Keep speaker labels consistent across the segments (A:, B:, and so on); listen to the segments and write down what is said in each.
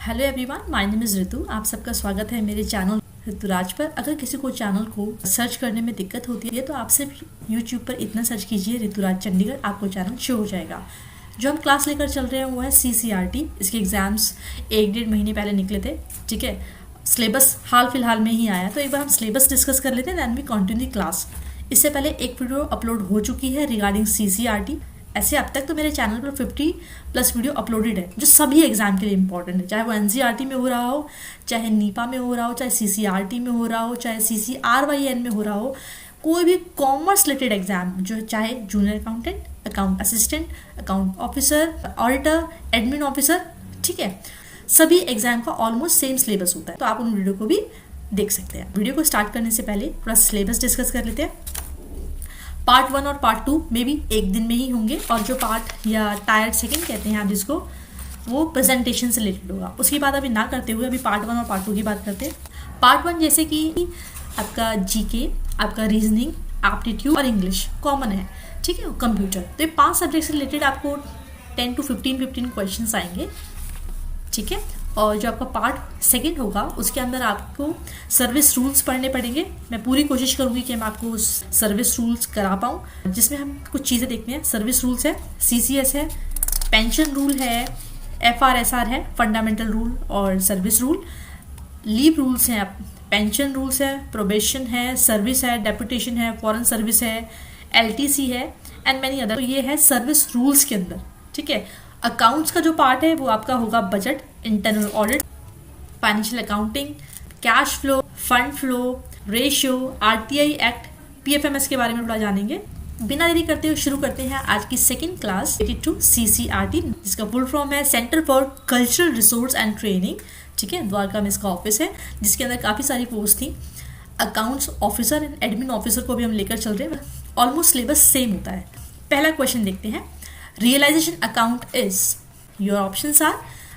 A: Hello everyone, my name is Ritu. आप सबका स्वागत है मेरे चैनल ऋतुराज पर। अगर किसी को चैनल को सर्च करने में दिक्कत होती है तो आप सिर्फ यूट्यूब पर इतना सर्च कीजिए ऋतुराज चंडीगढ़, आपको चैनल शो हो जाएगा। जो हम क्लास लेकर चल रहे हैं वो है CCRT। इसके एग्ज़ाम्स 1-1.5 महीने पहले निकले थे, ठीक है। सिलेबस हाल फिलहाल में ही आया, तो एक बार हम सिलेबस डिस्कस कर लेते हैं, then we continue the class. इससे पहले एक वीडियो अपलोड हो चुकी है रिगार्डिंग CCRT। ऐसे अब तक तो मेरे चैनल पर 50+ वीडियो अपलोडेड है जो सभी एग्जाम के लिए इंपॉर्टेंट है, चाहे वो NCERT में हो रहा हो, चाहे नीपा में हो रहा हो, चाहे CCRT में हो रहा हो, चाहे CCRYN में हो रहा हो। कोई भी कॉमर्स रिलेटेड एग्जाम जो चाहे junior accountant, account assistant, account officer, auditor, admin officer, ठीक है, सभी एग्जाम का ऑलमोस्ट सेम सिलेबस होता है, तो आप उन वीडियो को भी देख सकते हैं। वीडियो को स्टार्ट करने से पहले थोड़ा सिलेबस डिस्कस कर लेते हैं। पार्ट 1 और पार्ट 2 में भी एक दिन में ही होंगे, और जो पार्ट या टायर 2 कहते हैं आप जिसको, वो प्रेजेंटेशन से रिलेटेड होगा। उसकी बात अभी ना करते हुए अभी पार्ट 1 और पार्ट 2 की बात करते हैं। पार्ट 1 जैसे कि आपका GK, आपका रीजनिंग, एप्टीट्यूड और इंग्लिश कॉमन है, ठीक है, कंप्यूटर। तो ये 5 सब्जेक्ट से रिलेटेड आपको 10 to 15 क्वेश्चंस आएंगे, ठीक है। और जो आपका पार्ट 2 होगा उसके अंदर आपको सर्विस रूल्स पढ़ने पड़ेंगे। मैं पूरी कोशिश करूंगी कि मैं आपको सर्विस रूल्स करा पाऊँ, जिसमें हम कुछ चीज़ें देखते हैं। सर्विस रूल्स है, CCS है, पेंशन रूल है, FRSR है, फंडामेंटल रूल और सर्विस रूल, लीव रूल्स हैं, पेंशन रूल्स है, प्रोबेशन है, सर्विस है, डेपुटेशन है, फॉरेन सर्विस है, LTC है एंड मैनी अदर। तो ये है सर्विस रूल्स के अंदर, ठीक है। अकाउंट्स का जो पार्ट है वो आपका होगा budget, internal audit, financial accounting, cash flow, fund flow, ratio, RTI act, PFMS के बारे में थोड़ा जानेंगे। बिना देरी करते हुए शुरू करते हैं आज की second class related to CCRT, जिसका फुल फॉर्म है centre for cultural resource and training, ठीक है। द्वारका में इसका ऑफिस है, जिसके अंदर काफ़ी सारी पोस्ट थी। Accounts officer and admin officer को भी हम लेकर चल रहे हैं। ऑलमोस्ट सिलेबस सेम होता है। पहला क्वेश्चन देखते हैं। Realisation account is, your options are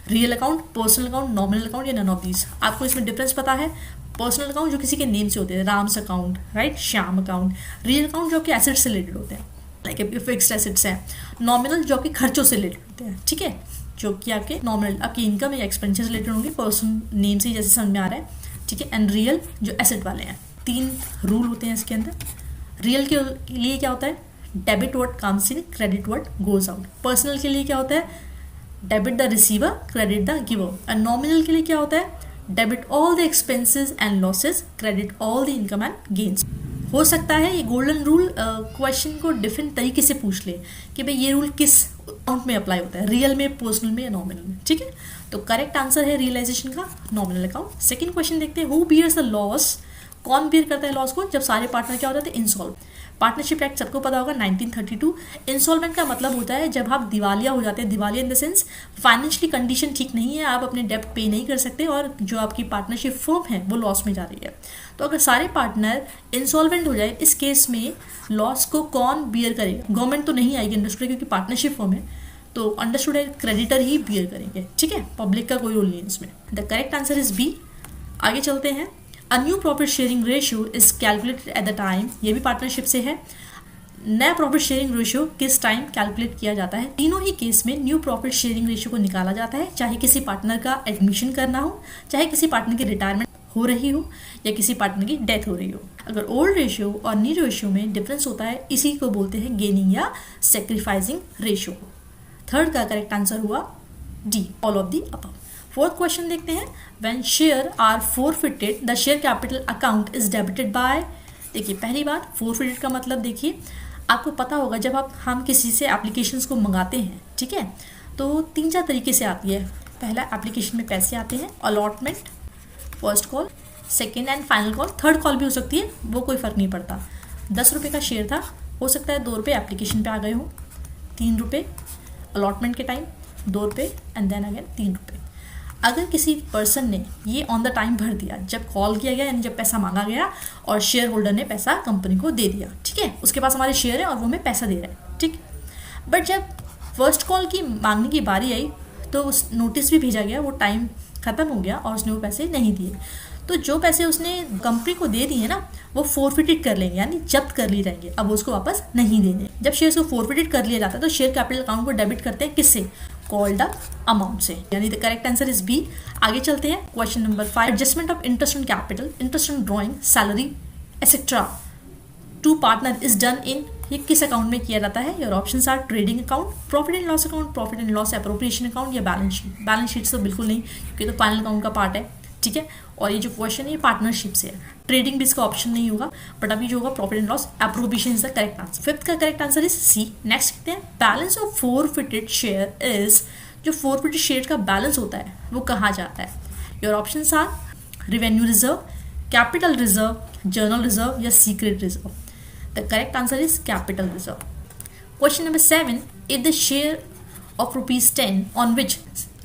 A: real account, personal account, nominal account या नन ऑफ दीज। आपको इसमें डिफरेंस पता है। पर्सनल अकाउंट जो किसी के नेम से होते हैं, Ram's account, right, Shyam account. Real account जो कि एसेट से रिलेटेड होते हैं, लाइक आपके फिक्स्ड एसेट्स हैं। नॉमिनल जो आपके खर्चों से रिलेटेड होते हैं, ठीक है, जो कि आपके नॉमिनल आपकी इनकम या एक्सपेंसेस रिलेटेड होंगे, पर्सन नेम से जैसे समझ में आ रहा है, ठीक है। एंड रियल जो एसेट वाले हैं। 3 रूल होते हैं इसके अंदर। रियल के लिए क्या होता है, debit what comes in, credit what goes out. Personal के लिए क्या होता है, debit the receiver, credit the giver. And nominal के लिए क्या होता है, debit all the expenses and losses, credit all the income and gains. हो सकता है ये गोल्डन रूल क्वेश्चन को डिफरेंट तरीके से पूछ ले कि भाई ये रूल किस अकाउंट में अप्लाई होता है, रियल में, पर्सनल में या नॉमिनल में, ठीक है। तो करेक्ट आंसर है रियलाइजेशन का नॉमिनल अकाउंट। सेकेंड क्वेश्चन देखते हैं। हु बियर्स द लॉस, कौन बियर करता है लॉस को जब सारे पार्टनर क्या होते हैं, इंसॉल्व। पार्टनरशिप एक्ट सबको पता होगा 1932। इंसॉल्वेंट का मतलब होता है जब आप दिवालिया हो जाते हैं। दिवालिया in the sense financially condition ठीक नहीं है, आप अपने डेब्ट पे नहीं कर सकते और जो आपकी पार्टनरशिप फर्म है वो लॉस में जा रही है। तो अगर सारे पार्टनर इंसॉल्वेंट हो जाए, इस केस में लॉस को कौन बियर करेगा? गवर्नमेंट तो नहीं आएगी, अंडरस्टूड है, क्योंकि पार्टनरशिप फर्म है, तो अंडरस्टूड है क्रेडिटर ही बियर करेंगे, ठीक है। पब्लिक का कोई रोल नहीं है इसमें। The correct answer is B। आगे चलते हैं। A new profit sharing ratio is calculated at the time, ये भी पार्टनरशिप से है। नया प्रॉफिट शेयरिंग रेशियो किस टाइम कैलकुलेट किया जाता है? तीनों ही केस में न्यू प्रॉफिट शेयरिंग रेशियो को निकाला जाता है, चाहे किसी पार्टनर का एडमिशन करना हो, चाहे किसी पार्टनर की रिटायरमेंट हो रही हो या किसी पार्टनर की डेथ हो रही हो। अगर ओल्ड रेशियो और न्यू रेशियो में डिफरेंस होता है, इसी को बोलते हैं गेनिंग या सेक्रीफाइसिंग रेशियो। थर्ड का करेक्ट आंसर हुआ D, all of the above. Fourth question देखते हैं। When share are forfeited the share capital account is debited by. देखिए पहली बात, फोरफिटेड का मतलब देखिए, आपको पता होगा जब हम किसी से एप्लीकेशंस को मंगाते हैं, ठीक है, तो 3-4 तरीके से आती है। पहला, एप्लीकेशन में पैसे आते हैं, allotment, first call, second and final call. Third call भी हो सकती है, वो कोई फ़र्क नहीं पड़ता। 10 रुपये का शेयर था, हो सकता है 2 रुपये एप्लीकेशन पे आ गए हो, 3 रुपये अलॉटमेंट के टाइम, 2 रुपये एंड देन अगेन 3 रुपये। अगर किसी पर्सन ने ये ऑन द टाइम भर दिया, जब कॉल किया गया यानी जब पैसा मांगा गया और शेयर होल्डर ने पैसा कंपनी को दे दिया, ठीक है, उसके पास हमारे शेयर है और वो हमें पैसा दे रहा है, ठीक। बट जब फर्स्ट कॉल की मांगने की बारी आई तो उस नोटिस भी भेजा गया, वो टाइम ख़त्म हो गया और उसने वो पैसे नहीं दिए। तो जो पैसे उसने कंपनी को दे दिए ना, वो फोरफिटेड कर लेंगे, यानी जब्त कर लिए जाएंगे, अब उसको वापस नहीं देने। जब शेयर को फोरफिटेड कर लिया जाता है तो शेयर कैपिटल अकाउंट को डेबिट करते हैं, किससे? कॉल्ड अ अमाउंट से, यानी the correct answer is B. आगे चलते हैं question number 5, adjustment of interest on capital, interest on drawing, salary etcetera to partner is done in, ये किस अकाउंट में किया जाता है? Your options are trading account, profit and loss account, profit and loss appropriation account या balance sheet. Balance sheet तो बिल्कुल नहीं, क्योंकि तो फाइनल अकाउंट का पार्ट है, ठीक है। और ये जो क्वेश्चन है ये पार्टनरशिप से है, ट्रेडिंग भी इसका ऑप्शन नहीं होगा, बट अभी जो होगा profit and loss appropriation is the correct answer. Fifth का correct answer is C. Next देखते हैं, balance of forfeited share is, जो फोरफिटेड शेयर का बैलेंस होता है वो कहाँ जाता है? Your options are revenue reserve, capital reserve, general reserve या secret reserve. The correct answer is capital reserve. Question number 7, if the share of rupees 10 on which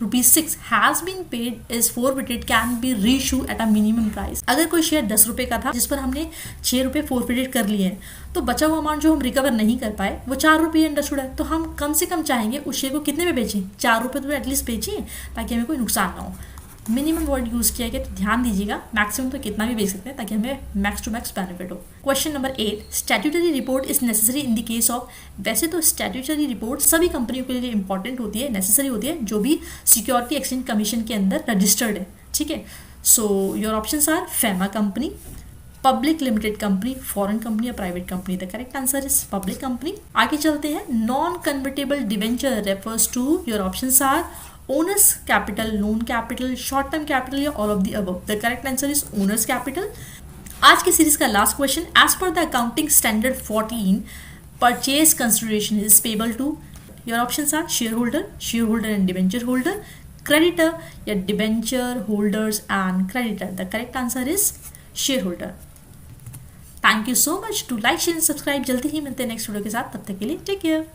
A: rupees 6 has been paid is forfeited can be reissued at a minimum price। अगर कोई share 10 रुपये का था जिस पर हमने 6 रुपये forfeited कर लिए हैं, तो बचा हुआ अमाउंट जो हम रिकवर नहीं कर पाए वो 4 रुपये अंडरस्टूड है, तो हम कम से कम चाहेंगे उस शेयर को कितने में बेचें? 4 रुपये तो एटलीस्ट बेचें ताकि हमें कोई नुकसान ना हो। मिनिमम वर्ड यूज किया गया, तो ध्यान दीजिएगा, मैक्सिमम तो कितना भी बेच सकते हैं ताकि हमें मैक्स टू मैक्स बेनिफिट हो। Question number 8, statutory report is necessary in the case of, वैसे तो स्टैट्यूटरी रिपोर्ट सभी कंपनियों के लिए इंपॉर्टेंट होती है, नेसेसरी होती है, जो भी सिक्योरिटी एक्सचेंज कमीशन के अंदर रजिस्टर्ड है, ठीक है। So your options are FEMA company, public limited company, foreign company या private company. The correct answer is public company. आगे चलते हैं, non convertible debenture refers to, your options are owners capital, loan capital, short term capital या all of the above. The correct answer is owners capital. आज की series का last question, as per the accounting standard 14 purchase consideration is payable to, your options are share holder and debenture holder, creditor या debenture holders and creditor. The correct answer is share holder. Thank you so much, to like share and subscribe. जल्दी ही मिलते हैं next video के साथ, तब तक के लिए टेक केयर।